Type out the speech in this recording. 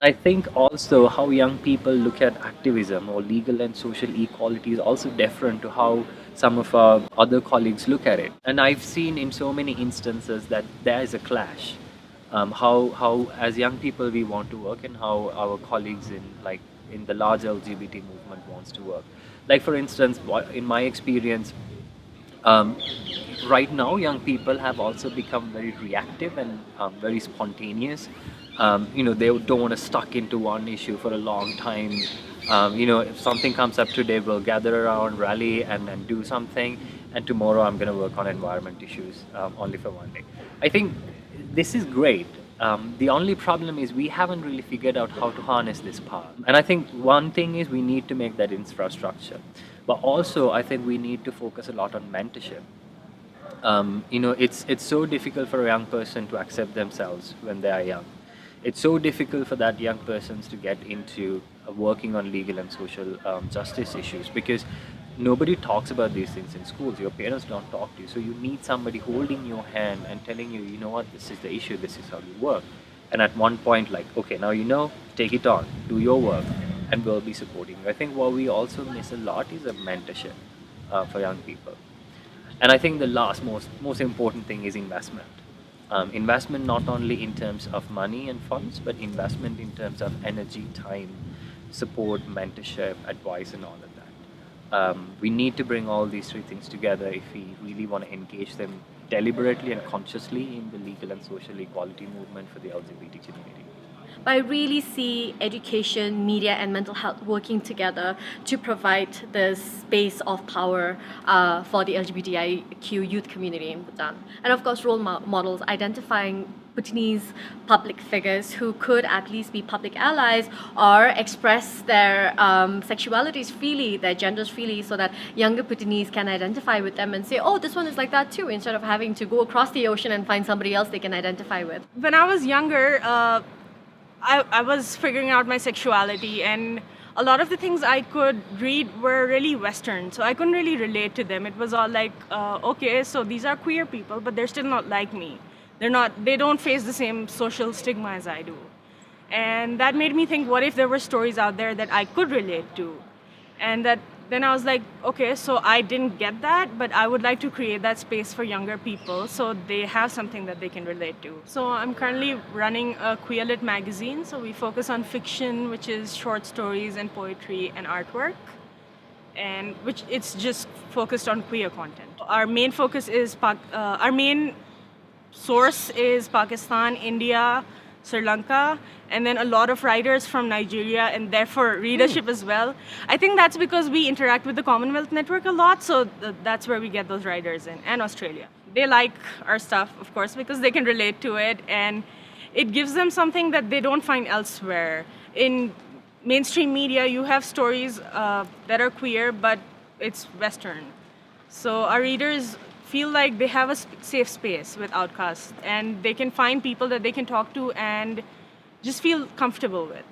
I think also how young people look at activism or legal and social equality is also different to how some of our other colleagues look at it. And I've seen in so many instances that there is a clash. How as young people we want to work and how our colleagues in the large LGBT movement wants to work. Like for instance, in my experience, um, right now young people have also become very reactive and very spontaneous. They don't want to stuck into one issue for a long time. If something comes up today, we'll gather around, rally, and do something. And tomorrow, I'm going to work on environment issues only for one day. I think this is great. The only problem is we haven't really figured out how to harness this power. And I think one thing is we need to make that infrastructure. But also, I think we need to focus a lot on mentorship. It's so difficult for a young person to accept themselves when they are young. It's so difficult for that young persons to get into working on legal and social justice issues because nobody talks about these things in schools. Your parents don't talk to you, so you need somebody holding your hand and telling you, you know what, this is the issue, this is how you work. And at one point, like, okay, now you know, take it on, do your work, and we'll be supporting you. I think what we also miss a lot is a mentorship for young people. And I think the last most important thing is investment. Investment not only in terms of money and funds, but investment in terms of energy, time, support, mentorship, advice, and all of that. We need to bring all these three things together if we really want to engage them deliberately and consciously in the legal and social equality movement for the LGBT community. But I really see education, media, and mental health working together to provide this space of power for the LGBTIQ youth community in Bhutan. And of course, role models, identifying Bhutanese public figures who could at least be public allies or express their sexualities freely, their genders freely, so that younger Bhutanese can identify with them and say, oh, this one is like that too, instead of having to go across the ocean and find somebody else they can identify with. When I was younger, I was figuring out my sexuality, and a lot of the things I could read were really Western, so I couldn't really relate to them. It was all like, okay, so these are queer people, but they're still not like me. They don't face the same social stigma as I do. And that made me think, what if there were stories out there that I could relate to? And then I was like, okay, so I didn't get that, but I would like to create that space for younger people so they have something that they can relate to. So I'm currently running a queerlit magazine. So we focus on fiction, which is short stories and poetry and artwork, and which it's just focused on queer content. Our main focus is our main source is Pakistan, India, Sri Lanka, and then a lot of writers from Nigeria, and therefore readership as well. I think that's because we interact with the Commonwealth Network a lot, so that's where we get those writers in, and Australia. They like our stuff, of course, because they can relate to it, and it gives them something that they don't find elsewhere. In mainstream media, you have stories that are queer, but it's Western. So our readers feel like they have a safe space with Outcast, and they can find people that they can talk to and just feel comfortable with.